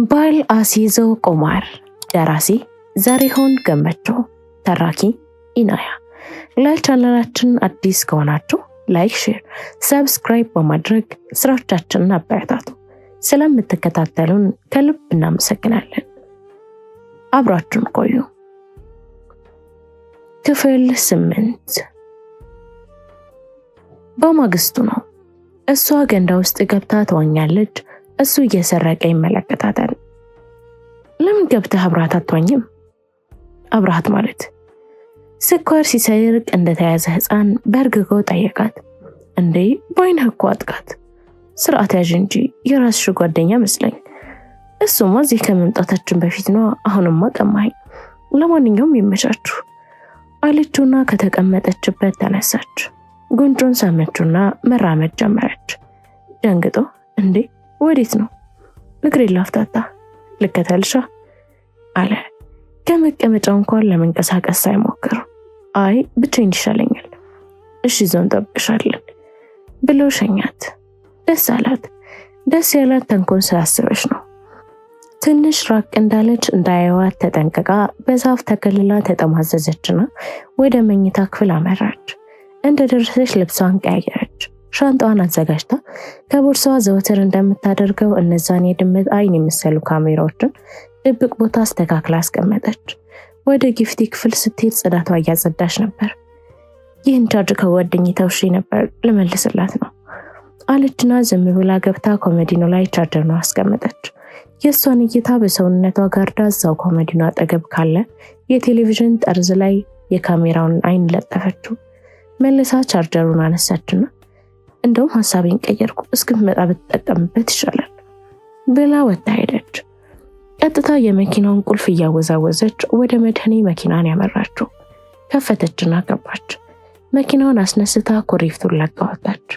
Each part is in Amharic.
ባል አስይዘው ቁማር። ደራሲ ዘሪሁን ገመቹ፣ ተራኪ ኢናያ። ለቻናላችን አዲስ ከሆናችሁ ላይክ፣ ሼር፣ ሰብስክራይብ በማድረግ ስራዎቻችንን አበረታቱ። ስለምትከታተሉን ከልብ እናመሰግናለን። አብራችሁን ቆዩ። ክፍል 8። በማግስቱ ነው። እሷ ገንዳ ውስጥ ገብታ ትዋኛለች። እሱ እየሰረቀ ይመለከታታል። ለምን ገብተህ አብረሃት አትዋኝም? አብረሃት ማለት ስኳር ሲሰርቅ እንደተያዘ ሕፃን በእርግጎ ጠየቃት። እንዴ በአይንህ እኮ አጥቃት፣ ስርዓት ያዥ እንጂ የራስሽ ጓደኛ መስለኝ። እሱማ እዚህ ከመምጣታችን በፊት ነው። አሁንማ ቀማኝ። ለማንኛውም ይመቻችሁ አለችውና ከተቀመጠችበት ተነሳች። ጉንጩን ሳመችውና መራመድ ጀመረች። ደንግጦ እንዴ ወዴት ነው? እግሬ ላፍታታ። ልከተልሻ አለ። ከመቀመጫው እንኳን ለመንቀሳቀስ ሳይሞክር አይ ብቻዬን ይሻለኛል። እሺ ዞን ጠብቅሻለን ብሎ ሸኛት። ደስ አላት። ደስ ያላት ተንኮል ስላሰበች ነው። ትንሽ ራቅ እንዳለች እንዳያዩዋት ተጠንቅቃ በዛፍ ተከልላ ተጠማዘዘችና ወደ መኝታ ክፍል አመራች። እንደደረሰች ልብሷን ቀያየረች። ሻንጣዋን አዘጋጅታ ከቦርሳዋ ዘወትር እንደምታደርገው እነዛን የድመት አይን የመሰሉ ካሜራዎችን ድብቅ ቦታ አስተካክላ አስቀመጠች። ወደ ጊፍቲ ክፍል ስትሄድ ጽዳቷ እያጸዳች ነበር። ይህን ቻርጅ ከጓደኛዬ ተውሼ ነበር ልመልስላት ነው አለችና ዝም ብላ ገብታ ኮሜዲኖ ላይ ቻርጀሩን አስቀመጠች። የእሷን እይታ በሰውነቷ ጋርዳ እዛው ኮሜዲኖ አጠገብ ካለ የቴሌቪዥን ጠርዝ ላይ የካሜራውን አይን ለጠፈችው። መልሳ ቻርጀሩን አነሳችና እንደውም ሐሳቤን ቀየርኩ፣ እስክትመጣ ብትጠቀምበት ይሻላል ብላ ወጣ ሄደች። ቀጥታ የመኪናውን ቁልፍ እያወዛወዘች ወደ መድህኔ መኪናን ያመራችው። ከፈተችና ገባች። መኪናውን አስነስታ ኮሪፍቱን ለቃ ወጣች።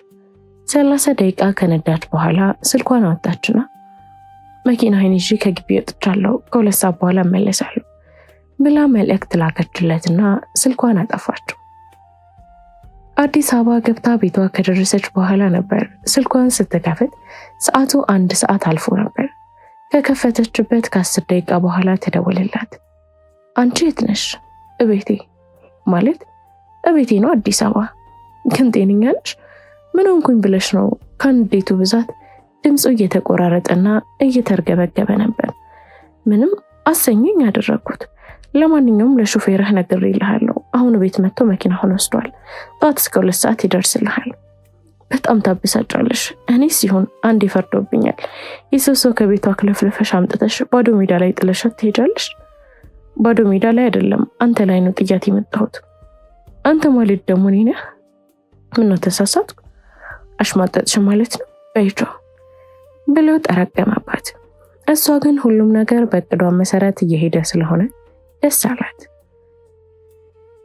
30 ደቂቃ ከነዳች በኋላ ስልኳን አወጣችና መኪናዬን ይዤ ከግቢ ወጥቻለሁ፣ ከ2 ሰዓት በኋላ እመለሳለሁ ብላ መልእክት ላከችለትና ስልኳን አጠፋችው። አዲስ አበባ ገብታ ቤቷ ከደረሰች በኋላ ነበር ስልኳን ስትከፍት ሰዓቱ 1 ሰዓት አልፎ ነበር። ከከፈተችበት ከ10 ደቂቃ በኋላ ተደወለላት። አንቺ የት ነሽ? እቤቴ። ማለት እቤቴ ነው አዲስ አበባ። ግን ጤነኛ ነሽ? ምን ሆንኩኝ ብለሽ ነው? ከንዴቱ ብዛት ድምፁ እየተቆራረጠና እየተርገበገበ ነበር። ምንም አሰኘኝ ያደረኩት። ለማንኛውም ለሹፌርህ ነግሬልሃለሁ። አሁን ቤት መጥቶ መኪናውን ወስዷል። ጠዋት እስከ 2 ሰዓት ይደርስልሃል። በጣም ታብሳጫለሽ። እኔ ሲሆን አንድ ይፈርዶብኛል። የሰው ከቤቷ ክለፍለፈሽ አምጥተሽ ባዶ ሜዳ ላይ ጥለሻት ትሄጃለሽ። ባዶ ሜዳ ላይ አይደለም አንተ ላይ ነው ጥያት የመጣሁት። አንተ ማለት ደግሞ እኔ ነህ? ምነው ተሳሳትኩ? አሽማጠጥሽ ማለት ነው በይጆ ብሎ ጠረቀመባት። እሷ ግን ሁሉም ነገር በእቅዷ መሰረት እየሄደ ስለሆነ ደስ አላት።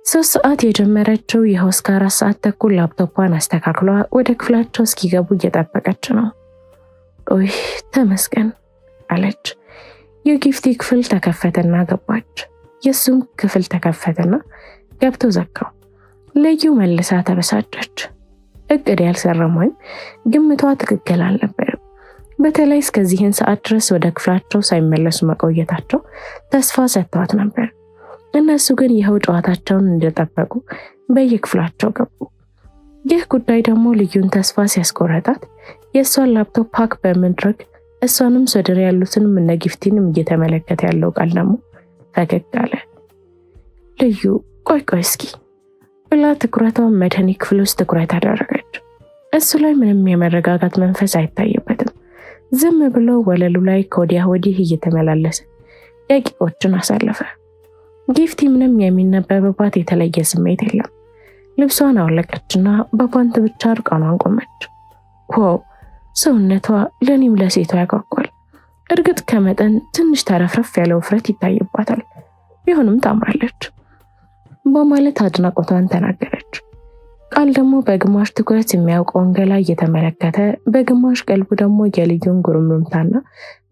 3 ሰዓት የጀመረችው ይኸው እስከ 4 ሰዓት ተኩል ላፕቶፓን አስተካክሏ ወደ ክፍላቸው እስኪገቡ እየጠበቀች ነው። ኦይ ተመስገን አለች። የጊፍቲ ክፍል ተከፈተና ገባች። የሱም ክፍል ተከፈተና ገብቶ ዘጋው። ልዩ መልሳ ተበሳጨች። እቅድ ያልሰራም ወይም ግምቷ ትክክል አልነበረም። በተለይ እስከዚህን ሰዓት ድረስ ወደ ክፍላቸው ሳይመለሱ መቆየታቸው ተስፋ ሰጥቷት ነበር። እነሱ ግን ይኸው ጨዋታቸውን እንደጠበቁ በየክፍላቸው ገቡ። ይህ ጉዳይ ደግሞ ልዩን ተስፋ ሲያስቆረጣት የእሷን ላፕቶፕ ሀክ በመድረግ እሷንም ሶደር ያሉትንም እነ ጊፍቲንም እየተመለከተ ያለው ቃል ደግሞ ፈገግ አለ። ልዩ ቆይ እስኪ ብላ ትኩረቷን መድህኔ ክፍል ውስጥ ትኩረት አደረገች። እሱ ላይ ምንም የመረጋጋት መንፈስ አይታይበትም። ዝም ብሎ ወለሉ ላይ ከወዲያ ወዲህ እየተመላለሰ ደቂቆችን አሳለፈ። ጊፍቲ ምንም የሚነበብባት የተለየ ስሜት የለም። ልብሷን አወለቀችና በፓንት ብቻ እርቃኗን ቆመች። ዋው ሰውነቷ ለኔም ለሴቷ ያጓጓል። እርግጥ ከመጠን ትንሽ ተረፍረፍ ያለ ውፍረት ይታይባታል። ቢሆንም ታምራለች በማለት አድናቆቷን ተናገረች። ቃል ደግሞ በግማሽ ትኩረት የሚያውቀውን ገላ እየተመለከተ በግማሽ ቀልቡ ደግሞ የልዩን ጉርምርምታና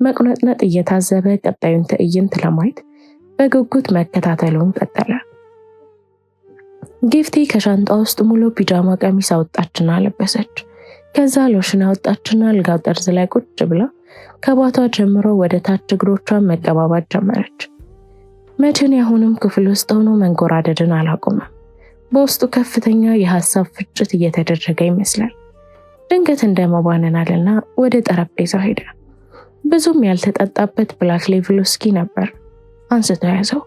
መቁነጥነጥ እየታዘበ ቀጣዩን ትዕይንት ለማየት በጉጉት መከታተሉን ቀጠለ። ጊፍቲ ከሻንጣ ውስጥ ሙሉ ፒጃማ ቀሚስ አወጣችና ለበሰች። ከዛ ሎሽን አወጣችና አልጋው ጠርዝ ላይ ቁጭ ብላ ከባቷ ጀምሮ ወደ ታች እግሮቿን መቀባባት ጀመረች። መድህኔ አሁንም ክፍል ውስጥ ሆኖ መንጎራደድን አላቆመም። በውስጡ ከፍተኛ የሐሳብ ፍጭት እየተደረገ ይመስላል። ድንገት እንደመባነናልና ወደ ጠረጴዛው ሄደ። ብዙም ያልተጠጣበት ብላክ ሌቭል ውስኪ ነበር። አንስቶ ያዘው።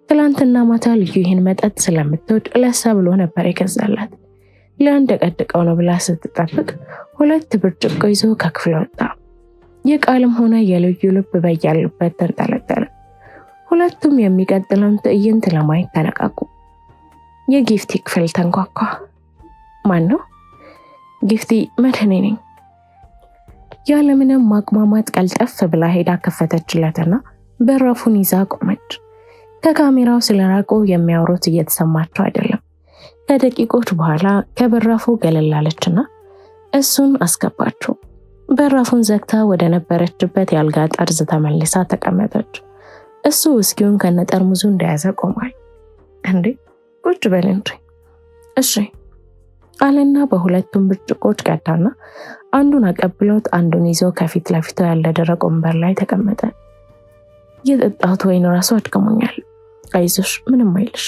ትላንትና ማታ ልዩ ይህን መጠጥ ስለምትወድ ለሳ ብሎ ነበር የገዛላት። ሊያንደቀድቀው ነው ብላ ስትጠብቅ 2 ብርጭቆ ይዞ ከክፍል ወጣ። የቃልም ሆነ የልዩ ልብ በያሉበት ተንጠለጠለ። ሁለቱም የሚቀጥለውን ትዕይንት ለማየት ተነቃቁ። የጊፍቲ ክፍል ተንኳኳ። ማን ነው? ጊፍቲ መድህኔ ነኝ። ያለምንም ማቅማማት ቀልጠፍ ብላ ሄዳ ከፈተችለትና በራፉን ይዛ ቆመች። ከካሜራው ስለራቁ የሚያወሩት እየተሰማቸው አይደለም። ከደቂቆች በኋላ ከበራፉ ገለላለችና እሱን አስገባችው። በራፉን ዘግታ ወደ ነበረችበት የአልጋ ጠርዝ ተመልሳ ተቀመጠች። እሱ ውስኪውን ከነጠርሙዙ እንደያዘ ቆሟል። እንዴ ቁጭ በል እንጂ። እሺ አለና በሁለቱም ብርጭቆች ቀዳና አንዱን አቀብሎት አንዱን ይዞ ከፊት ለፊቱ ያለ ደረቅ ወንበር ላይ ተቀመጠ። የጠጣሁት ወይን ራሱ አድክሞኛል። አይዞሽ ምንም አይልሽ።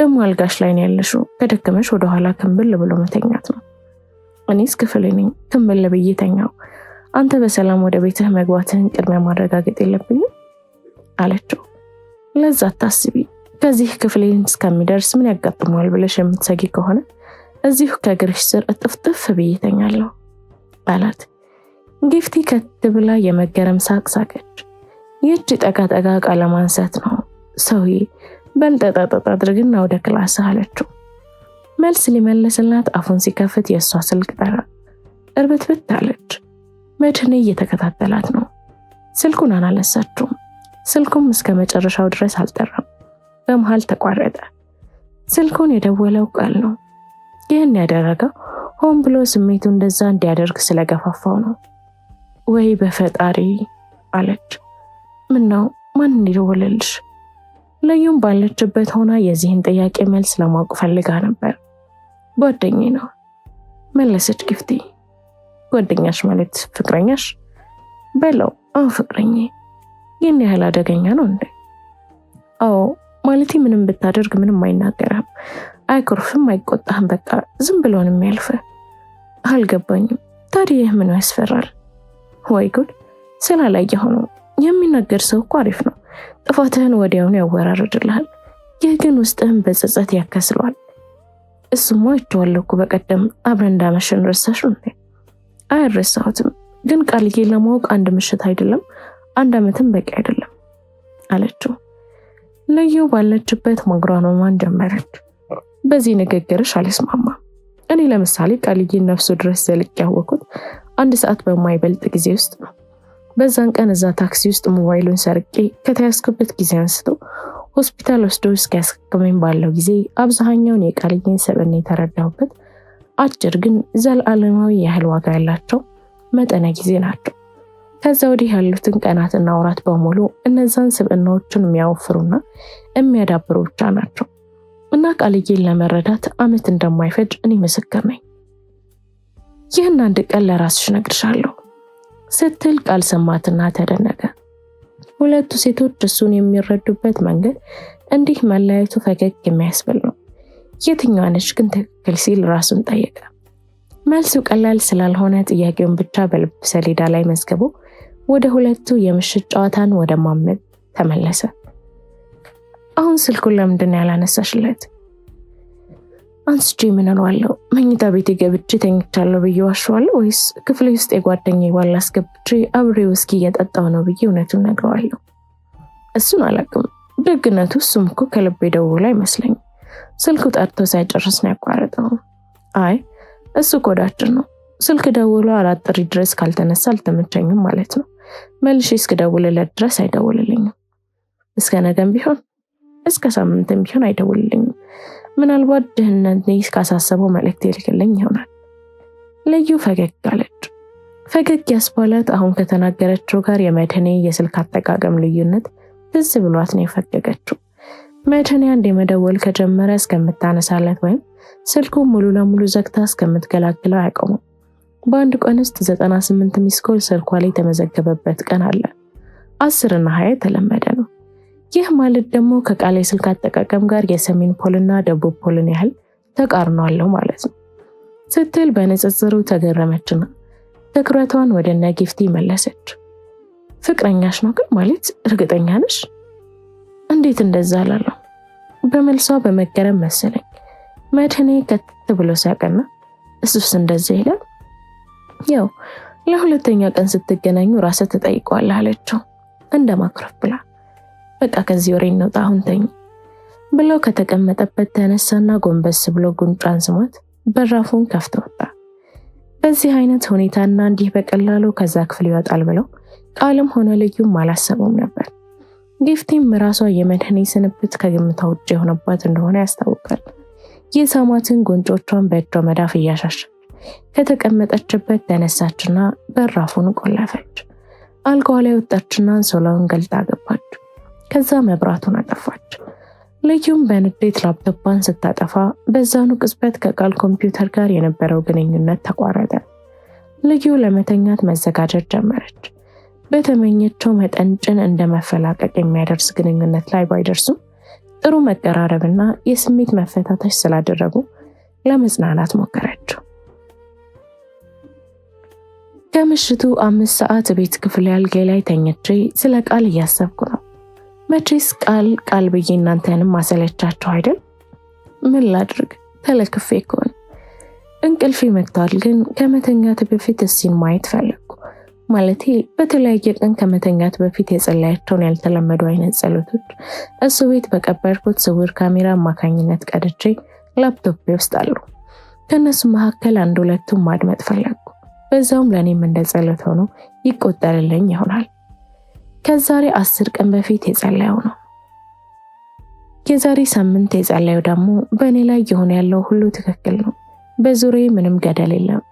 ደግሞ አልጋሽ ላይ ነው ያለሽው። ከደከመሽ ወደ ኋላ ክንብል ብሎ መተኛት ነው። እኔስ ክፍሌ ነኝ፣ ክንብል ብዬ ተኛው። አንተ በሰላም ወደ ቤትህ መግባትህን ቅድሚያ ማረጋገጥ የለብኝም አለችው። ለዛ አታስቢ። ከዚህ ክፍሌን እስከሚደርስ ምን ያጋጥመዋል ብለሽ የምትሰጊ ከሆነ እዚሁ ከእግርሽ ስር እጥፍጥፍ ብዬ ተኛለሁ አላት። ጊፍቲ ከት ብላ የመገረም ሳቅ ሳቀች። ይህች ጠቃጠቃ ቃለ ማንሳት ነው ሰውዬ፣ በልጠጣጣ አድርግና ወደ ክላስ አለችው። መልስ ሊመለስላት አፉን ሲከፍት የእሷ ስልክ ጠራ። እርብትብት አለች። መድህኔ እየተከታተላት ነው። ስልኩን አላነሳችውም። ስልኩም እስከ መጨረሻው ድረስ አልጠራም። በመሃል ተቋረጠ። ስልኩን የደወለው ቃል ነው። ይህን ያደረገው ሆን ብሎ ስሜቱ እንደዛ እንዲያደርግ ስለገፋፋው ነው። ወይ በፈጣሪ አለች። ምን ነው? ማን እንዲደወለልሽ? ለዩም ባለችበት ሆና የዚህን ጥያቄ መልስ ለማወቅ ፈልጋ ነበር። ጓደኛዬ ነው መለሰች ጊፍቲ። ጓደኛሽ ማለት ፍቅረኛሽ? በለው። አዎ ፍቅረኛዬ። ይህን ያህል አደገኛ ነው እንዴ? አዎ ማለቴ ምንም ብታደርግ ምንም አይናገርም፣ አይኮርፍም፣ አይቆጣህም። በቃ ዝም ብሎ ነው የሚያልፍ። አልገባኝም። ታዲያ ይህ ምን ያስፈራል? ወይ ጉድ! ስላላየኸው ነው። የሚናገር ሰው እኮ አሪፍ ነው። ጥፋትህን ወዲያውኑ ያወራርድልሃል። ይህ ግን ውስጥህን በጸጸት ያከስለዋል። እሱማ አይቼዋለሁ እኮ በቀደም አብረን እንዳመሸን ረሳሽ እንዴ? አይረሳሁትም፣ ግን ቃልዬ ለማወቅ 1 ምሽት አይደለም 1 ዓመትም በቂ አይደለም አለችው። ልዩ ባለችበት ማጉራኗን ጀመረች። በዚህ ንግግርሽ አልስማማም። እኔ ለምሳሌ ቃልዬን ነፍሱ ድረስ ዘልቅ ያወቅኩት 1 ሰዓት በማይበልጥ ጊዜ ውስጥ ነው። በዛን ቀን እዛ ታክሲ ውስጥ ሞባይሉን ሰርቄ ከተያዝኩበት ጊዜ አንስቶ ሆስፒታል ወስዶ እስኪያስከመኝ ባለው ጊዜ አብዛኛውን የቃልዬን ሰብዕና የተረዳሁበት አጭር ግን ዘላለማዊ ያህል ዋጋ ያላቸው መጠነ ጊዜ ናቸው። ከዛ ወዲህ ያሉትን ቀናትና ወራት በሙሉ እነዛን ሰብዕናዎችን የሚያወፍሩና የሚያዳብሩ ብቻ ናቸው እና ቃልዬን ለመረዳት ዓመት እንደማይፈጅ እኔ ምስክር ነኝ። ይህን አንድ ቀን ለራስሽ ነግርሻለሁ ስትል ቃል ሰማትና ተደነቀ። ሁለቱ ሴቶች እሱን የሚረዱበት መንገድ እንዲህ መለያየቱ ፈገግ የሚያስብል ነው። የትኛዋ ነች ግን ትክክል ሲል ራሱን ጠየቀ። መልሱ ቀላል ስላልሆነ ጥያቄውን ብቻ በልብ ሰሌዳ ላይ መዝግቦ ወደ ሁለቱ የምሽት ጨዋታን ወደ ማመድ ተመለሰ። አሁን ስልኩን ለምንድን ያላነሳሽለት? አንስቼ ምን እለዋለሁ? መኝታ ቤቴ ገብቼ ተኝቻለሁ ብዬ ዋሸዋለሁ ወይስ ክፍሌ ውስጥ የጓደኛዬ ባል አስገብቼ አብሬ ውስኪ እየጠጣሁ ነው ብዬ እውነቱን ነግረዋለሁ? እሱን አላውቅም። ደግነቱ እሱም እኮ ከልቤ ደውሎ አይመስለኝም። ስልኩ ጠርቶ ሳይጨርስ ነው ያቋረጠው። አይ እሱ ኮዳችን ነው። ስልክ ደውሎ 4 ጥሪ ድረስ ካልተነሳ አልተመቸኝም ማለት ነው። መልሼ እስክደውልለት ድረስ አይደውልልኝም። እስከ ነገም ቢሆን እስከ ሳምንትም ቢሆን አይደውልልኝም። ምናልባት ድህነቴን ካሳሰበው መልእክት ይልክልኝ ይሆናል። ልዩ ፈገግ አለች። ፈገግ ያስባላት አሁን ከተናገረችው ጋር የመድህኔ የስልክ አጠቃቀም ልዩነት ትዝ ብሏት ነው የፈገገችው። መድህኔ አንድ የመደወል ከጀመረ እስከምታነሳለት ወይም ስልኩ ሙሉ ለሙሉ ዘግታ እስከምትገላግለው አያቆምም። በአንድ ቀን ውስጥ 98 ሚስኮል ስልኳ ላይ የተመዘገበበት ቀን አለ። 10 እና 20 የተለመደ ነው። ይህ ማለት ደግሞ ከቃል የስልክ አጠቃቀም ጋር የሰሜን ፖልና ደቡብ ፖልን ያህል ተቃርኖ አለው ማለት ነው ስትል በንጽጽሩ ተገረመችና ትኩረቷን ወደ እነ ጊፍቲ መለሰች። ፍቅረኛሽ ነው ግን ማለት እርግጠኛ ነሽ? እንዴት እንደዛ አላለሁ? በመልሷ በመገረም መሰለኝ። መድህኔ ከት ብሎ ሲያቀና እሱስ እንደዛ ይላል? ያው ለሁለተኛ ቀን ስትገናኙ ራስህ ትጠይቀዋለህ አለችው እንደማክረፍ ብላ። በቃ ከዚህ ወሬ እንውጣ አሁን ተኝ ብለው ከተቀመጠበት ተነሳና ጎንበስ ብሎ ጉንጯን ስሟት በራፉን ከፍቶ ወጣ። በዚህ አይነት ሁኔታና እንዲህ በቀላሉ ከዛ ክፍል ይወጣል ብለው ቃልም ሆነ ልዩም አላሰቡም ነበር። ጊፍቲም ራሷ የመድህኔ ስንብት ከግምቷ ውጭ የሆነባት እንደሆነ ያስታውቃል። የሳማትን ጉንጮቿን በእጇ መዳፍ እያሻሸች ከተቀመጠችበት ተነሳችና በራፉን ቆለፈች። አልጋዋ ላይ ወጣችና አንሶላውን ገልጣ ገባች። ከዛ መብራቱን አጠፋች። ልዩም በንዴት ላፕቶፓን ስታጠፋ በዛኑ ቅጽበት ከቃል ኮምፒውተር ጋር የነበረው ግንኙነት ተቋረጠ። ልዩ ለመተኛት መዘጋጀት ጀመረች። በተመኘችው መጠን ጭን እንደ መፈላቀቅ የሚያደርስ ግንኙነት ላይ ባይደርሱም ጥሩ መቀራረብና የስሜት መፈታተሽ ስላደረጉ ለመጽናናት ሞከረች። ከምሽቱ 5 ሰዓት ቤት ክፍል ያልጋ ላይ ተኝቼ ስለ ቃል እያሰብኩ ነው። መቼስ ቃል ብዬ እናንተንም ማሰለቻችሁ አይደል? ምን ላድርግ ተለክፌ ከሆነ እንቅልፌ መጥቷል። ግን ከመተኛት በፊት እሲን ማየት ፈለግኩ። ማለቴ በተለያየ ቀን ከመተኛት በፊት የጸለያቸውን ያልተለመዱ አይነት ጸሎቶች እሱ ቤት በቀበርኩት ስውር ካሜራ አማካኝነት ቀድቼ ላፕቶፕ ውስጥ አሉ። ከነሱ መካከል 1-2ቱን ማድመጥ ፈለግኩ። በዛውም ለኔም እንደ ጸሎት ሆኖ ይቆጠርልኝ ይሆናል። ከዛሬ 10 ቀን በፊት የጸለየው ነው። የዛሬ ሳምንት የጸለየው ደግሞ በእኔ ላይ የሆነ ያለው ሁሉ ትክክል ነው። በዙሪያዬ ምንም ገደል የለም።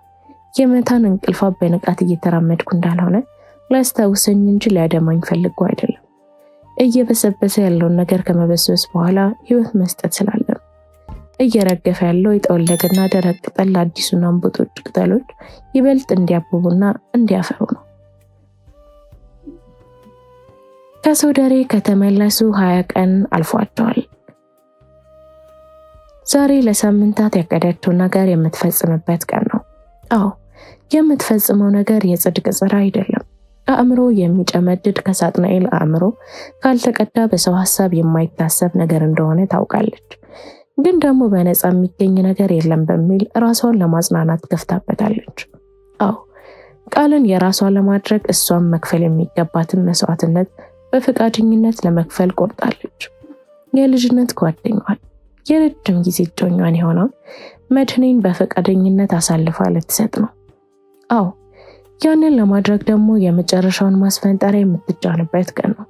የመታን እንቅልፋ በንቃት እየተራመድኩ እንዳልሆነ ላስታውሰኝ እንጂ ሊያደማኝ ፈልጎ አይደለም። እየበሰበሰ ያለውን ነገር ከመበስበስ በኋላ ህይወት መስጠት ስላለ እየረገፈ ያለው የጠወለገና ደረቅ ቅጠል አዲሱና እንቡጦች ቅጠሎች ይበልጥ እንዲያብቡና እንዲያፈሩ ነው። ከሶደሬ ከተመለሱ 20 ቀን አልፏቸዋል። ዛሬ ለሳምንታት ያቀደችው ነገር የምትፈጽምበት ቀን ነው። አዎ የምትፈጽመው ነገር የጽድቅ ስራ አይደለም። አእምሮ የሚጨመድድ ከሳጥናኤል አእምሮ ካልተቀዳ በሰው ሐሳብ የማይታሰብ ነገር እንደሆነ ታውቃለች። ግን ደግሞ በነፃ የሚገኝ ነገር የለም በሚል ራሷን ለማጽናናት ገፍታበታለች። አዎ ቃልን የራሷ ለማድረግ እሷን መክፈል የሚገባትን መስዋዕትነት በፈቃደኝነት ለመክፈል ቆርጣለች። የልጅነት ጓደኛዋን የረጅም ጊዜ እጮኛዋን የሆነውን መድህኔን በፈቃደኝነት አሳልፋ ልትሰጥ ነው። አዎ ያንን ለማድረግ ደግሞ የመጨረሻውን ማስፈንጠሪያ የምትጫንበት ቀን ነው።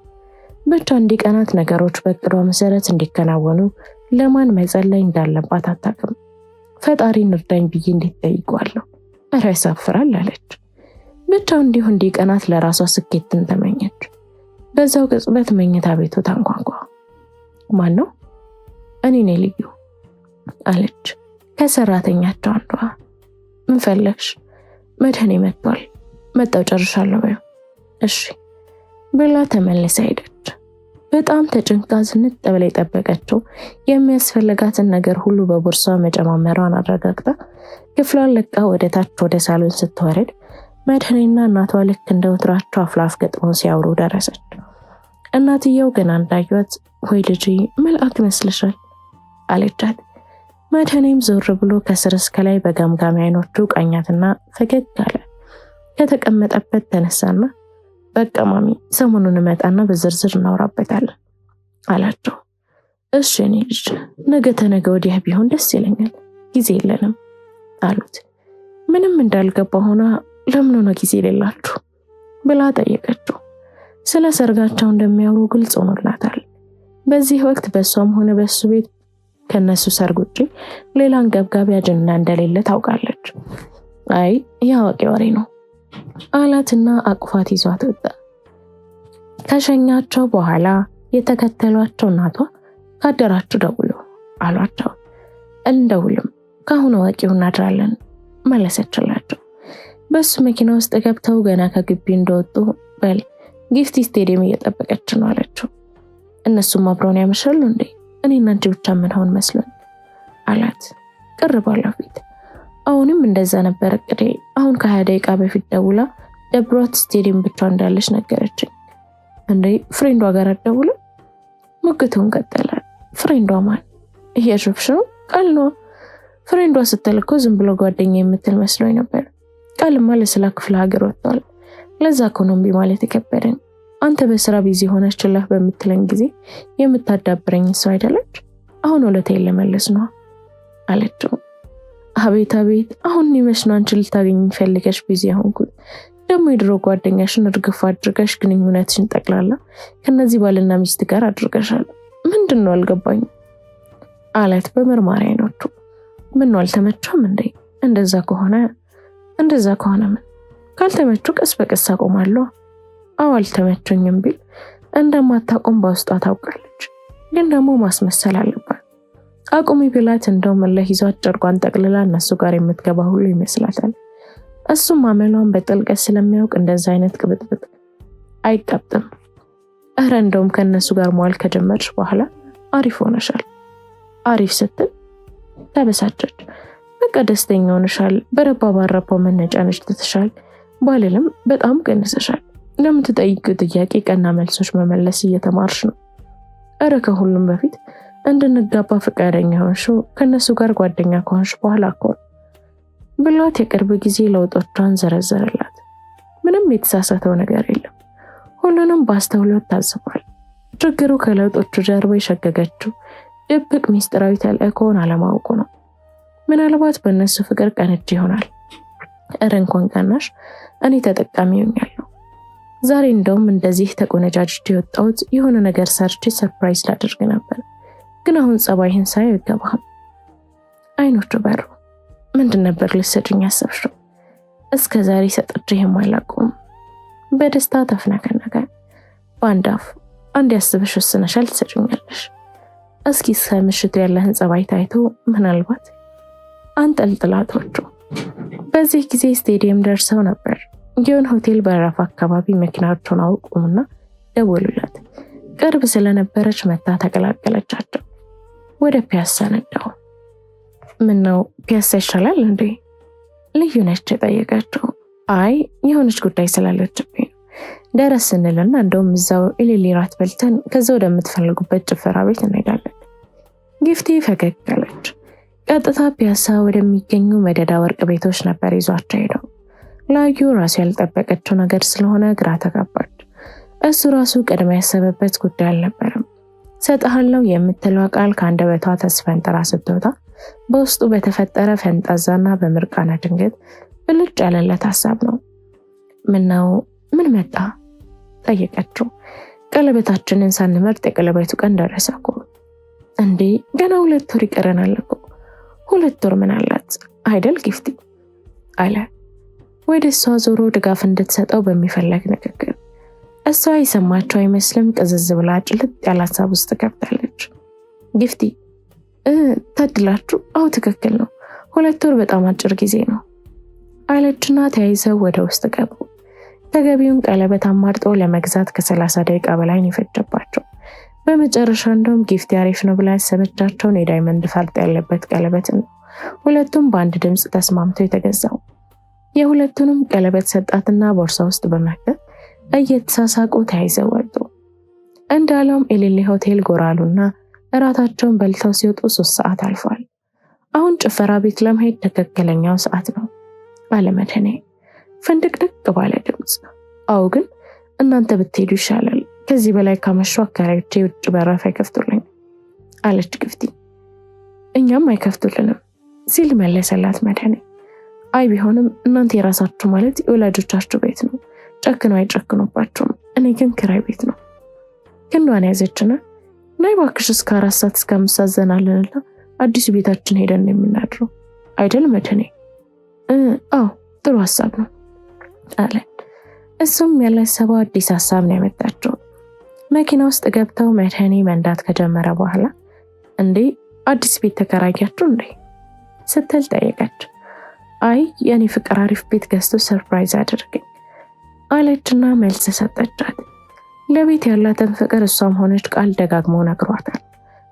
ብቻ እንዲቀናት ነገሮች በእቅዷ መሰረት እንዲከናወኑ ለማን መጸለይ እንዳለባት አታውቅም። ፈጣሪን እርዳኝ ብዬ እንዴት ጠይቀዋለሁ? እረ ያሳፍራል አለች። ብቻ እንዲሁ እንዲቀናት ለራሷ ስኬትን ተመኘች። በዛው ቅጽበት መኝታ ቤቱ ታንኳኳ። ማን ነው? እኔ ነኝ ልዩ አለች ከሰራተኛቸው አንዷ። ምን ፈለግሽ? መድህኔ መጥቷል። መጣው ጨርሻለሁ በይው። እሺ ብላ ተመልሳ ሄደች። በጣም ተጨንቃ ዝንጥ ብላ የጠበቀችው የሚያስፈልጋትን ነገር ሁሉ በቦርሷ መጨማመሯን አረጋግጣ ክፍሏን ለቃ ወደ ታች ወደ ሳሎን ስትወርድ መድህኔና እናቷ ልክ እንደ ወትራቸው አፍላፍ ገጥመው ሲያወሩ ደረሰች። እናትየው ገና እንዳዩት ወይ ልጅ መልአክ መስልሻል አለቻት። መድህኔም ዞር ብሎ ከስር እስከ ላይ በጋምጋሚ አይኖቹ ቃኛትና ፈገግ አለ። ከተቀመጠበት ተነሳና በቃ ማሚ ሰሞኑን እመጣና በዝርዝር እናወራበታለን አላቸው። እሺ እኔ ልጅ ነገ ተነገ ወዲያ ቢሆን ደስ ይለኛል፣ ጊዜ የለንም አሉት። ምንም እንዳልገባ ሆና ለምን ነው ጊዜ የሌላችሁ ብላ ጠየቀችው። ስለ ሰርጋቸው እንደሚያወሩ ግልጽ ሆኖላታል። በዚህ ወቅት በሷም ሆነ በሱ ቤት ከነሱ ሰርግ ውጪ ሌላ አንገብጋቢ አጀንዳ እንደሌለ ታውቃለች። አይ ያዋቂ ወሬ ነው አላትና አቅፋት ይዟት ወጣ። ከሸኛቸው በኋላ የተከተሏቸው እናቷ ካደራችሁ ደውሉ አሏቸው። እንደውልም ካሁን አዋቂው እናድራለን መለሰችላቸው። በሱ መኪና ውስጥ ገብተው ገና ከግቢ እንደወጡ በል ጊፍቲ ስቴዲየም እየጠበቀች ነው አለችው። እነሱም አብረውን ያመሻሉ እንዴ? እኔና አንቺ ብቻ ምን ሆን መስሎን አላት ቅር ባለው ፊት። አሁንም እንደዛ ነበር እቅዴ። አሁን ከ20 ደቂቃ በፊት ደውላ ደብሯት ስቴዲየም ብቻ እንዳለች ነገረችኝ። እንዴ ፍሬንዷ ጋር ደውላ? ሙግቱን ቀጠለ። ፍሬንዷ ማን? እያሾፍሽ ነው? ቃል ነው። ፍሬንዷ ስትል እኮ ዝም ብሎ ጓደኛ የምትል መስሎኝ ነበር። ቃልማ ለስራ ክፍለ ሀገር ወጥቷል። ለዛ እኮ ነው እምቢ ማለት የከበደኝ። አንተ በስራ ቢዚ ሆነሽ ችለህ በምትለኝ ጊዜ የምታዳብረኝ ሰው አይደለች? አሁን ወለቴን ለመለስ ነው አለችው። አቤት አቤት፣ አሁን ይመስና አንቺ ልታገኝ ፈልገሽ ቢዚ ሆንኩት። ደግሞ የድሮ ጓደኛሽን እርግፍ አድርገሽ ግንኙነትሽን ጠቅላላ ከነዚህ ባልና ሚስት ጋር አድርገሻል። ምንድነው አልገባኝም አላት በመርማሪ አይኖቹ። ምነው አልተመቸም እንዴ? እንደዛ ከሆነ ምን ካልተመቹ ቀስ በቀስ አቆማለሁ። አዎ አልተመቸኝም ቢል እንደማታቆም በውስጧ ታውቃለች። ግን ደግሞ ማስመሰል አለባት። አቁሚ ቢላት እንደው መለህ ይዟት ጨርቋን ጠቅልላ እነሱ ጋር የምትገባ ሁሉ ይመስላታል። እሱም አመሏን በጥልቀት ስለሚያውቅ እንደዛ አይነት ቅብጥብጥ አይቀብጥም። እረ እንደውም ከነሱ ጋር መዋል ከጀመርሽ በኋላ አሪፍ ሆነሻል። አሪፍ ስትል ተበሳጨች። በቃ ደስተኛ ሆነሻል። በረባ ባረባው መነጫነጭ ትተሻል። ባልልም በጣም ቀንሰሻል። ለምትጠይቂው ጥያቄ ቀና መልሶች መመለስ እየተማርሽ ነው። እረ ከሁሉም በፊት እንድንጋባ ፈቃደኛ ሆንሽው ከነሱ ጋር ጓደኛ ከሆንሽ በኋላ እኮ ብሏት የቅርብ ጊዜ ለውጦቿን ዘረዘረላት። ምንም የተሳሳተው ነገር የለም። ሁሉንም በአስተውሎት ታዝቧል። ችግሩ ከለውጦቹ ጀርባ የሸገገችው ድብቅ ሚስጥራዊ ተልእኮውን አለማወቁ ነው። ምናልባት በእነሱ ፍቅር ቀንቼ ይሆናል። እረ እንኳን ቀናሽ፣ እኔ ተጠቃሚ ሆኛለሁ። ዛሬ እንደውም እንደዚህ ተቆነጃጅቼ የወጣሁት የሆነ ነገር ሰርቼ ሰርፕራይዝ ላደርግ ነበር። ግን አሁን ጸባይህን ሳይ አይገባህም። አይኖቹ በሩ። ምንድን ነበር ልትሰጪኝ ያሰብሽው? እስከ ዛሬ ሰጥቼ የማላውቀውም። በደስታ ተፍነከነከ። በአንድ አፍ አንድ ያስብሽ ወስነሻል ትሰጪኛለሽ። እስኪ እስከ ምሽቱ ያለህን ጸባይ ታይቶ ምናልባት አንጠልጥላቶቹ። በዚህ ጊዜ ስቴዲየም ደርሰው ነበር። ጊዮን ሆቴል በራፍ አካባቢ መኪናቸውን አውቁምና ደወሉላት። ቅርብ ስለነበረች መታ ተቀላቀለቻቸው። ወደ ፒያሳ ነዳው። ምነው ፒያሳ ይሻላል እንዴ? ልዩ ነች የጠየቀችው። አይ የሆነች ጉዳይ ስላለችብኝ ነው። ደረስ ስንልና እንደውም እዛው ኢሊሊ ራት በልተን ከዛ ወደምትፈልጉበት ጭፈራ ቤት እንሄዳለን። ጊፍቲ ፈገግ አለች። ቀጥታ ፒያሳ ወደሚገኙ መደዳ ወርቅ ቤቶች ነበር ይዟቸው ሄደው። ላዩ ራሱ ያልጠበቀችው ነገር ስለሆነ ግራ ተጋባች። እሱ ራሱ ቀድሞ ያሰበበት ጉዳይ አልነበረም። ሰጥሃለሁ የምትለው ቃል ከአንደበቷ ተስፈንጥራ ስትወጣ በውስጡ በተፈጠረ ፈንጣዛና በምርቃና ድንገት ብልጭ ያለለት ሀሳብ ነው። ምነው ምን መጣ ጠየቀችው። ቀለበታችንን ሳንመርጥ የቀለበቱ ቀን ደረሰ እኮ። እንዴ ገና 2 ወር ይቀረናል እኮ። 2 ወር ምን አላት አይደል ጊፍቲ አለ ወደ እሷ ዞሮ ድጋፍ እንድትሰጠው በሚፈለግ ንግግር። እሷ የሰማቸው አይመስልም። ቅዝዝ ብላ ጭልጥ ያለ ሀሳብ ውስጥ ገብታለች። ጊፍቲ ታድላችሁ። አዎ ትክክል ነው። 2 ወር በጣም አጭር ጊዜ ነው አለችና ተያይዘው ወደ ውስጥ ገቡ። ተገቢውን ቀለበት አማርጦ ለመግዛት ከ30 ደቂቃ በላይ የፈጀባቸው። በመጨረሻ እንደውም ጊፍቲ አሪፍ ነው ብላ ያሰበቻቸውን የዳይመንድ ፈርጥ ያለበት ቀለበት ነው ሁለቱም በአንድ ድምፅ ተስማምተው የተገዛው። የሁለቱንም ቀለበት ሰጣትና ቦርሳ ውስጥ በመክተት እየተሳሳቁ ተያይዘው ወጡ። እንዳለውም ኢሊሊ ሆቴል ጎራሉና እራታቸውን በልተው ሲወጡ 3 ሰዓት አልፏል። አሁን ጭፈራ ቤት ለመሄድ ትክክለኛው ሰዓት ነው አለ መድህኔ ፍንድቅድቅ ባለ ድምፅ። አዎ ግን እናንተ ብትሄዱ ይሻላል። ከዚህ በላይ ካመሹ አከራዮቼ ውጭ በራፍ አይከፍቱልኝ አለች ጊፍቲ። እኛም አይከፍቱልንም ሲል መለሰላት መድህኔ። አይ ቢሆንም እናንተ የራሳችሁ ማለት የወላጆቻችሁ ቤት ነው። ጨክነው አይጨክኑባችሁም። እኔ ግን ክራይ ቤት ነው። ክንዷን ያዘችና ናይ ባክሽ እስከ 4 ሰዓት እስከ 5 ሰዓት ዘናለንና አዲሱ ቤታችን ሄደን የምናድረው አይደል መድህኔ? አዎ ጥሩ ሐሳብ ነው አለ። እሱም ያላሰበው አዲስ ሐሳብ ነው ያመጣቸው። መኪና ውስጥ ገብተው መድህኔ መንዳት ከጀመረ በኋላ እንዴ አዲስ ቤት ተከራያችሁ እንዴ ስትል ጠየቀች። አይ የኔ ፍቅር አሪፍ ቤት ገዝቶ ሰርፕራይዝ አድርገኝ አለችና መልስ ሰጠቻት። ለቤት ያላትን ፍቅር እሷም ሆነች ቃል ደጋግሞ ነግሯታል።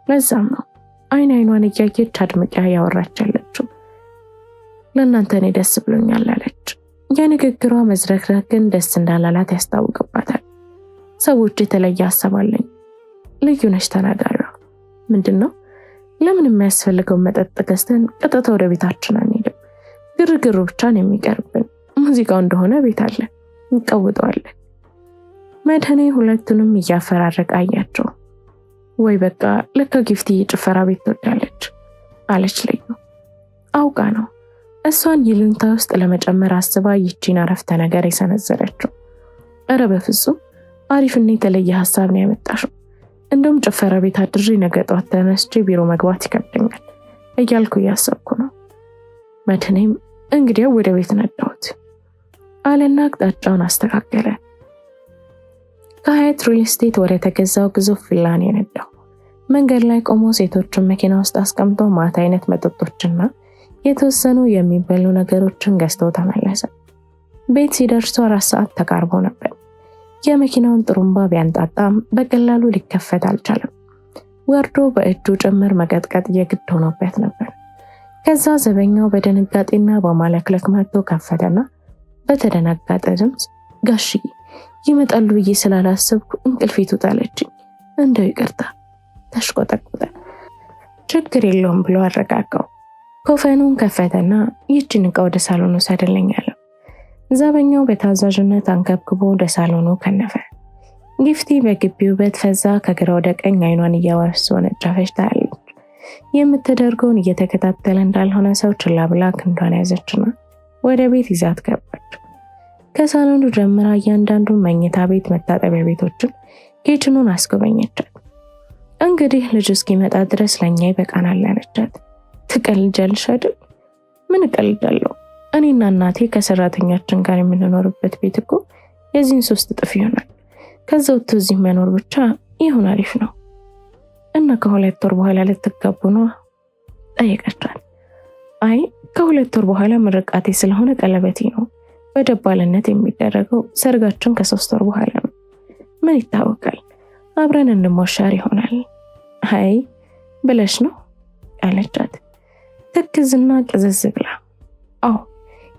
ለዛም ነው አይን አይኗን እያየች አድምቂያ ያወራች ያለችው። ለእናንተ እኔ ደስ ብሎኛል አለች። የንግግሯ መዝረክረክ ግን ደስ እንዳላላት ያስታውቅባታል። ሰዎች የተለየ ሀሳብ አለኝ። ልዩ ነች ተናጋሪዋ። ምንድነው? ለምን የሚያስፈልገው መጠጥ ገዝተን ቀጥታ ወደ ቤታችን አንሄድም? ግርግሩ ብቻ ነው የሚቀርብን። ሙዚቃው እንደሆነ ቤት አለ እንቀውጠዋለን። መድህኔ ሁለቱንም እያፈራረቀ አያቸው። ወይ በቃ ለካ ጊፍቲ ጭፈራ ቤት ትወዳለች አለች ልዩ። አውቃ ነው እሷን ይሉኝታ ውስጥ ለመጨመር አስባ ይቺን አረፍተ ነገር የሰነዘረችው። እረ በፍጹም አሪፍና የተለየ ሀሳብ ነው ያመጣሽው። እንደውም ጭፈራ ቤት አድርዤ ነገ ጠዋት ተነስቼ ቢሮ መግባት ይከብደኛል እያልኩ እያሰብኩ ነው። መድህኔም እንግዲያው ወደ ቤት ነዳሁት አለና አቅጣጫውን አስተካከለ። ከሀያት ሪል ስቴት ወደ ተገዛው ግዙፍ ቪላ ነው የነዳው። መንገድ ላይ ቆሞ ሴቶችን መኪና ውስጥ አስቀምጦ ማታ አይነት መጠጦችና የተወሰኑ የሚበሉ ነገሮችን ገዝቶ ተመለሰ። ቤት ሲደርሱ 4 ሰዓት ተቃርቦ ነበር። የመኪናውን ጥሩምባ ቢያንጣጣም በቀላሉ ሊከፈት አልቻለም። ወርዶ በእጁ ጭምር መቀጥቀጥ የግድ ሆኖበት ነበር። ከዛ ዘበኛው በድንጋጤና በማለክለክ መጥቶ ከፈተና በተደናገጠ ድምፅ ጋሽዬ ይመጣሉ ብዬ ስላላሰብኩ እንቅልፌቱ ጣለችኝ፣ እንደው ይቅርታ ተሽቆጠቆጠ። ችግር የለውም ብሎ አረጋጋው። ኮፈኑን ከፈተና ይህችን ዕቃ ወደ ሳሎኑ ሰደለኝ አለው። ዘበኛው በታዛዥነት አንከብክቦ ወደ ሳሎኑ ከነፈ። ጊፍቲ በግቢው በትፈዛ ከግራ ወደ ቀኝ አይኗን እያወረሰች ታያለች። የምትደርገውን እየተከታተለ እንዳልሆነ ሰው ችላ ብላ ክንዷን ያዘችና ወደ ቤት ይዛት ገባች። ከሳሎኑ ጀምራ እያንዳንዱ መኝታ ቤት፣ መታጠቢያ ቤቶችን፣ ኪችኑን አስጎበኘቻት። እንግዲህ ልጅ እስኪመጣ ድረስ ለኛ ይበቃናል አለቻት። ትቀልጃለሽ አይደል? ምን እቀልዳለሁ? እኔና እናቴ ከሰራተኛችን ጋር የምንኖርበት ቤት እኮ የዚህን 3 እጥፍ ይሆናል። ከዛ ወጥቶ እዚህ መኖር ብቻ ይሁን፣ አሪፍ ነው። እና ከ2 ወር በኋላ ልትጋቡ ነው ጠየቀቻት። አይ ከ2 ወር በኋላ ምርቃቴ ስለሆነ ቀለበቴ ነው። በደባልነት የሚደረገው ሰርጋችን ከ3 ወር በኋላ ነው። ምን ይታወቃል፣ አብረን እንሞሻር ይሆናል። አይ ብለሽ ነው አለቻት ትክዝና ቅዝዝ ብላ። አዎ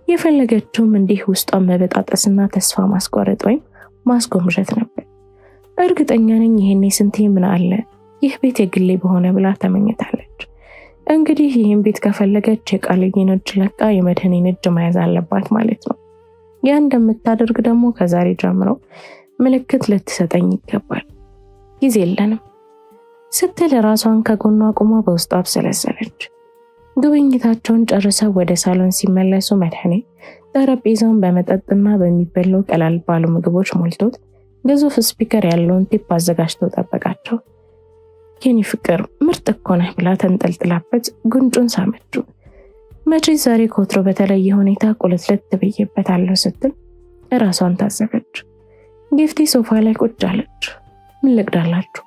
የፈለገችውም እንዲህ ውስጧን መበጣጠስና ተስፋ ማስቆረጥ ወይም ማስጎምጀት ነበር። እርግጠኛ ነኝ ይሄኔ ስንቴ ምን አለ ይህ ቤት የግሌ በሆነ ብላ ተመኝታለች። እንግዲህ ይህን ቤት ከፈለገች የቃልዬን እጅ ለቃ የመድህኔን እጅ መያዝ አለባት ማለት ነው። ያ እንደምታደርግ ደግሞ ከዛሬ ጀምሮ ምልክት ልትሰጠኝ ይገባል። ጊዜ የለንም ስትል ራሷን ከጎኗ ቆማ በውስጧ አብሰለሰለች። ጉብኝታቸውን ጨርሰው ወደ ሳሎን ሲመለሱ መድህኔ ጠረጴዛውን በመጠጥና በሚበሉ ቀላል ባሉ ምግቦች ሞልቶት ግዙፍ ስፒከር ያለውን ቴፕ አዘጋጅቶ ጠበቃቸው። የኔ ፍቅር ምርጥ እኮ ነህ ብላ ተንጠልጥላበት ጉንጩን ሳመችው። መቼ ዛሬ ከወትሮ በተለየ ሁኔታ ቁልትልት ብዬበታለሁ ስትል ራሷን ታዘበች። ጊፍቲ ሶፋ ላይ ቁጭ አለች። ምን ልቅዳላችሁ?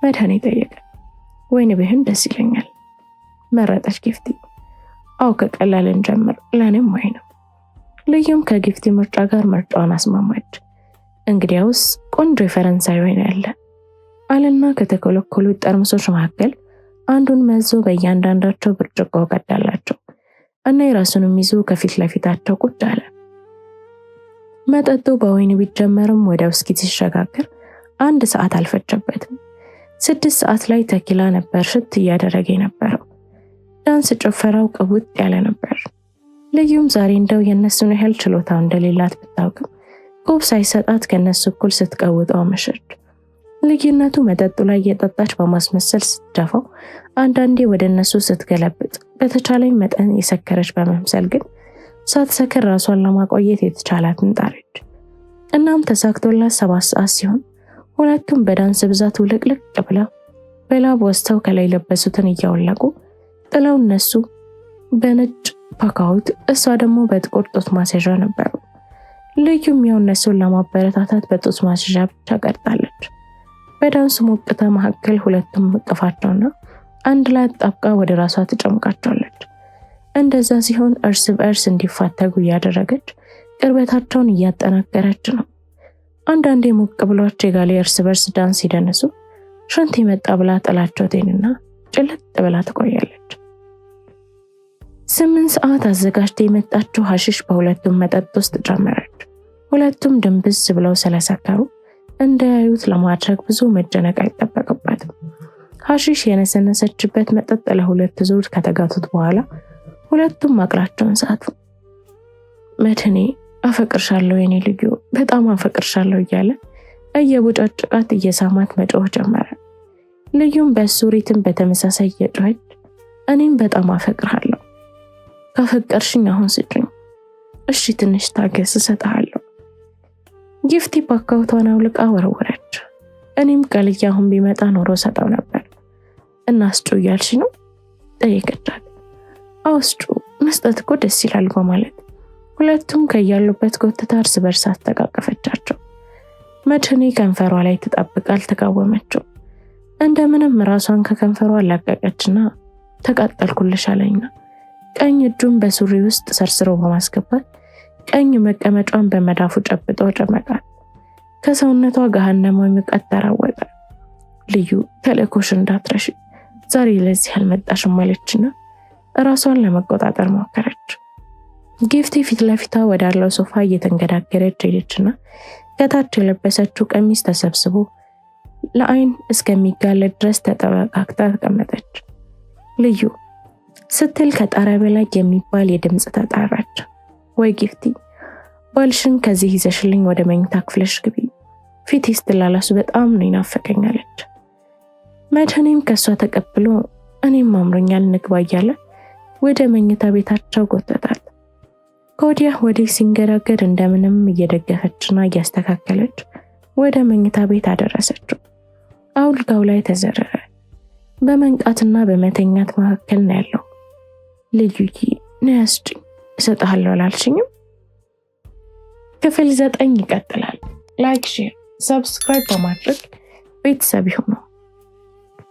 መድህኔ ጠየቀ። ወይን ቢሆን ደስ ይለኛል መረጠች ጊፍቲ። አው ከቀላልን ጀምር፣ ለኔም ወይን። ልዩም ከጊፍቲ ምርጫ ጋር ምርጫዋን አስማማች። እንግዲያውስ ቆንጆ የፈረንሳይ ወይን ያለ አለና ከተኮለኮሉ ጠርሙሶች መካከል አንዱን መዞ በእያንዳንዳቸው ብርጭቆ ቀዳላቸው እና የራሱንም ይዞ ከፊት ለፊታቸው ቁጭ አለ። መጠጡ በወይን ቢጀመርም ወደ ውስኪ ሲሸጋገር 1 ሰዓት አልፈጀበትም። 6 ሰዓት ላይ ተኪላ ነበር ሽት እያደረገ የነበረው። ዳንስ ጭፈራው ቀውጥ ያለ ነበር። ልዩም ዛሬ እንደው የነሱን ያህል ችሎታው እንደሌላት ብታውቅም ቆብ ሳይሰጣት ከነሱ እኩል ስትቀውጠው መሸች። ልዩነቱ መጠጡ ላይ የጠጣች በማስመሰል ስትደፋው፣ አንዳንዴ ወደ እነሱ ስትገለብጥ፣ በተቻለኝ መጠን የሰከረች በመምሰል ግን ሳትሰክር ራሷን ለማቆየት የተቻላትን ጣረች። እናም ተሳክቶላት 7 ሰዓት ሲሆን ሁለቱም በዳንስ ብዛት ውልቅልቅ ብለው በላብ ወስተው ከላይ ለበሱትን እያወለቁ ጥለው እነሱ በነጭ ፓካውት እሷ ደግሞ በጥቁር ጡት ማስያዣ ነበሩ። ልዩም ያው እነሱን ለማበረታታት በጡት ማስያዣ ብቻ ቀርጣለች። በዳንሱ ሞቅታ መካከል ሁለቱም እቅፋቸውና አንድ ላይ አጣብቃ ወደ ራሷ ትጨምቃቸዋለች። እንደዛ ሲሆን እርስ በእርስ እንዲፋተጉ እያደረገች ቅርበታቸውን እያጠናከረች ነው። አንዳንዴ ሞቅ ብሏቸው የጋለ እርስ በርስ ዳንስ ሲደንሱ ሽንት መጣ ብላ ጥላቸው ቴንና ጭልጥ ብላ ትቆያለች። 8 ሰዓት አዘጋጅታ የመጣችው ሐሺሽ በሁለቱም መጠጥ ውስጥ ጨመረች። ሁለቱም ድንብዝ ብለው ስለሰከሩ እንዳያዩት ለማድረግ ብዙ መጨነቅ አይጠበቅባትም። ሐሺሽ የነሰነሰችበት መጠጥ ለሁለት ዙር ከተጋቱት በኋላ ሁለቱም አቅራቸውን ሳቱ። መድህኔ አፈቅርሻለሁ የኔ ልዩ በጣም አፈቅርሻለሁ እያለ እየቦጫጭቃት እየሳማት መጮህ ጀመረ። ልዩም በሱ ሪትም በተመሳሳይ እየጮኸች እኔም በጣም አፈቅርሃለሁ፣ ካፈቀርሽኝ አሁን ስጭኝ፣ እሺ ትንሽ ታገስ እሰጥሃለሁ። ጊፍቲ ፓካውቷን አውልቃ ወረወረች። እኔም ቀልያ አሁን ቢመጣ ኖሮ ሰጠው ነበር። እናስጩ እያልሽ ነው ጠየቀቻት። አውስጩ መስጠት እኮ ደስ ይላል በማለት ሁለቱም ከያሉበት ጎትታ እርስ በርስ አስተቃቀፈቻቸው። መድህኔ ከንፈሯ ላይ ትጣብቃል ተቃወመችው። እንደምንም ራሷን ከከንፈሯ አላቀቀችና ተቃጠልኩልሽ አለኝና ቀኝ እጁን በሱሪ ውስጥ ሰርስሮ በማስገባት ቀኝ መቀመጫን በመዳፉ ጨብጦ ጨመቃት። ከሰውነቷ ገሃነማዊ ሙቀት ተራወጠ። ልዩ ተልእኮሽ እንዳትረሺ ዛሬ ለዚህ አልመጣሽም አለችና ራሷን ለመቆጣጠር ሞከረች። ጊፍቲ ፊት ለፊቷ ወዳለው ሶፋ እየተንገዳገረች ሄደችና ከታች የለበሰችው ቀሚስ ተሰብስቦ ለአይን እስከሚጋለጥ ድረስ ተጠባቃቅታ ተቀመጠች። ልዩ ስትል ከጣሪያ በላይ የሚባል የድምጽ ተጣራች። ወይ ጊፍቲ ባልሽን ከዚህ ይዘሽልኝ ወደ መኝታ ክፍልሽ ግቢ፣ ፊት ስትላላሱ በጣም ነው ይናፈቀኛለች። መድህኔም ከሷ ተቀብሎ እኔም አምሮኛል ንግባ እያለ ወደ መኝታ ቤታቸው ጎተታት። ከወዲያ ወዲህ ሲንገራገድ እንደምንም እየደገፈችና እያስተካከለች ወደ መኝታ ቤት አደረሰችው። አልጋው ላይ ተዘረረ። በመንቃትና በመተኛት መካከል ነው ያለው። ልዩዬ ነይ አስጪኝ እሰጥሃለሁ አላልሽኝም? ክፍል 9 ይቀጥላል። ላይክ፣ ሼር፣ ሰብስክራይብ በማድረግ ቤተሰብ ይሁኑ።